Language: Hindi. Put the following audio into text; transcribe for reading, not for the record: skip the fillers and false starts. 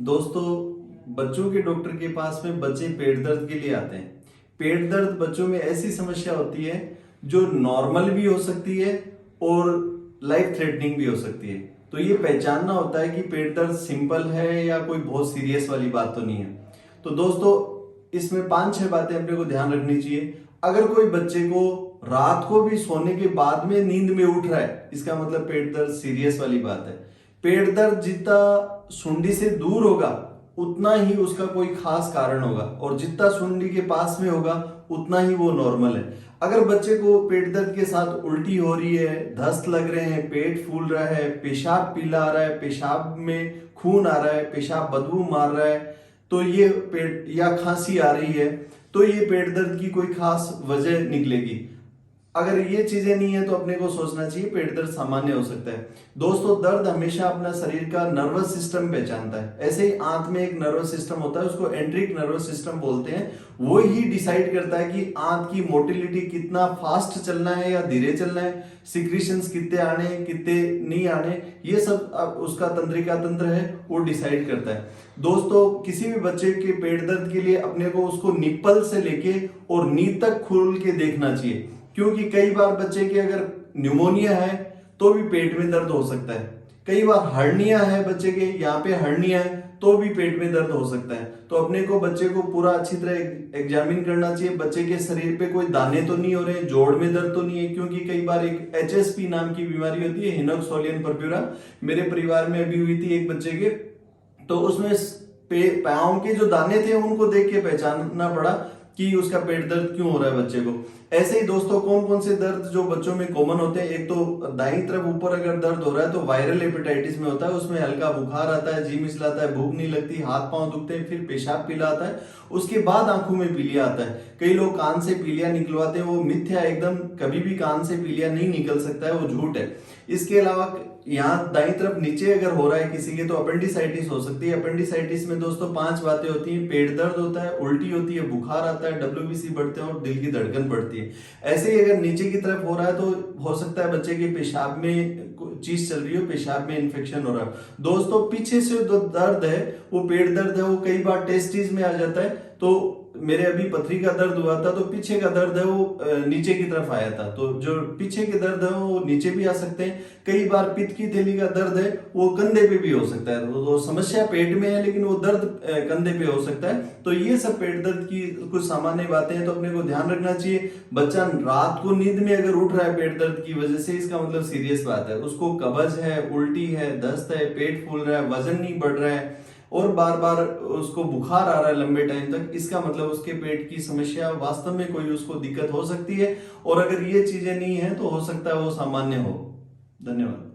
दोस्तों, बच्चों के डॉक्टर के पास में बच्चे पेट दर्द के लिए आते हैं। पेट दर्द बच्चों में ऐसी समस्या होती है जो नॉर्मल भी हो सकती है और लाइफ थ्रेटनिंग भी हो सकती है। तो ये पहचानना होता है कि पेट दर्द सिंपल है या कोई बहुत सीरियस वाली बात तो नहीं है। तो दोस्तों, इसमें 5-6 बातें अपने को ध्यान रखनी चाहिए। अगर कोई बच्चे को रात को भी सोने के बाद में नींद में उठ रहा है, इसका मतलब पेट दर्द सीरियस वाली बात है। पेट दर्द जितना सुंडी से दूर होगा उतना ही उसका कोई खास कारण होगा, और जितना सुंडी के पास में होगा उतना ही वो नॉर्मल है। अगर बच्चे को पेट दर्द के साथ उल्टी हो रही है, दस्त लग रहे हैं, पेट फूल रहा है, पेशाब पीला आ रहा है, पेशाब में खून आ रहा है, पेशाब बदबू मार रहा है, तो ये पेट या खांसी आ रही है, तो ये पेट दर्द की कोई खास वजह निकलेगी। अगर ये चीजें नहीं है तो अपने को सोचना चाहिए पेट दर्द सामान्य हो सकता है। दोस्तों, दर्द हमेशा अपना शरीर का नर्वस सिस्टम पहचानता है। ऐसे ही आंत में एक नर्वस सिस्टम होता है, उसको एंट्रिक नर्वस सिस्टम बोलते हैं। वो ही डिसाइड करता है कि आंत की मोटिलिटी कितना फास्ट चलना है या धीरे चलना है, सिक्रीशंस कितने आने कितने नहीं आने, ये सब उसका तंत्रिका तंत्र है, वो डिसाइड करता है। दोस्तों, किसी भी बच्चे के पेट दर्द के लिए अपने को उसको निप्पल से लेके और नी तक खोल के देखना चाहिए, क्योंकि कई बार बच्चे के अगर न्यूमोनिया है तो भी पेट में दर्द हो सकता है। कई बार हर्निया है बच्चे के, यहाँ पे हर्निया है तो भी पेट में दर्द हो सकता है। तो अपने को बच्चे को पूरा अच्छी तरह एग्जामिन करना चाहिए। बच्चे के शरीर पे कोई दाने तो नहीं हो रहे, जोड़ में दर्द तो नहीं है, क्योंकि कई बार एक HSP नाम की बीमारी होती है, हिनोक्स सोलियन पर्प्यूरा। मेरे परिवार में अभी हुई थी एक बच्चे के, तो उसमें पाँव के जो दाने थे उनको देख के पहचानना पड़ा कि उसका पेट दर्द क्यों हो रहा है बच्चे को। ऐसे ही दोस्तों, कौन कौन से दर्द जो बच्चों में कॉमन होते हैं, एक तो दाईं तरफ ऊपर अगर दर्द हो रहा है तो वायरल हेपेटाइटिस में होता है। उसमें हल्का बुखार आता है, जी मिचलाता है, भूख नहीं लगती, हाथ पांव दुखते हैं, फिर पेशाब पीला आता है, उसके बाद आंखों में पीलिया आता है। कई लोग कान से पीलिया निकलवाते हैं, वो मिथ्या एकदम, कभी भी कान से पीलिया नहीं निकल सकता है, वो झूठ है। इसके अलावा यहाँ दाईं तरफ नीचे अगर हो रहा है किसी के तो अपेंडिसाइटिस हो सकती है। अपेंडिसाइटिस में दोस्तों 5 बातें होती हैं: पेट दर्द होता है, उल्टी होती है, बुखार आता है, WBC बढ़ते हैं और दिल की धड़कन बढ़ती है। ऐसे ही अगर नीचे की तरफ हो रहा है तो हो सकता है बच्चे के पेशाब में चीज चल रही हो, पेशाब में इन्फेक्शन हो रहा है। दोस्तों, पीछे से जो दर्द है वो पेट दर्द है, वो कई बार टेस्टिस में आ जाता है। तो मेरे अभी पथरी का दर्द हुआ था तो पीछे का दर्द है वो नीचे की तरफ आया था, तो जो पीछे के दर्द है वो नीचे भी आ सकते हैं। कई बार पित्त की थैली का दर्द है वो कंधे पे भी हो सकता है। तो समस्या पेट में है लेकिन वो दर्द कंधे पे हो सकता है। तो ये सब पेट दर्द की कुछ सामान्य बातें हैं, तो अपने को ध्यान रखना चाहिए। बच्चा रात को नींद में अगर उठ रहा है पेट दर्द की वजह से, इसका मतलब सीरियस बात है। उसको कब्ज है, उल्टी है, दस्त है, पेट फूल रहा है, वजन नहीं बढ़ रहा है और बार बार उसको बुखार आ रहा है लंबे टाइम तक, इसका मतलब उसके पेट की समस्या वास्तव में कोई उसको दिक्कत हो सकती है। और अगर ये चीजें नहीं है तो हो सकता है वो सामान्य हो। धन्यवाद।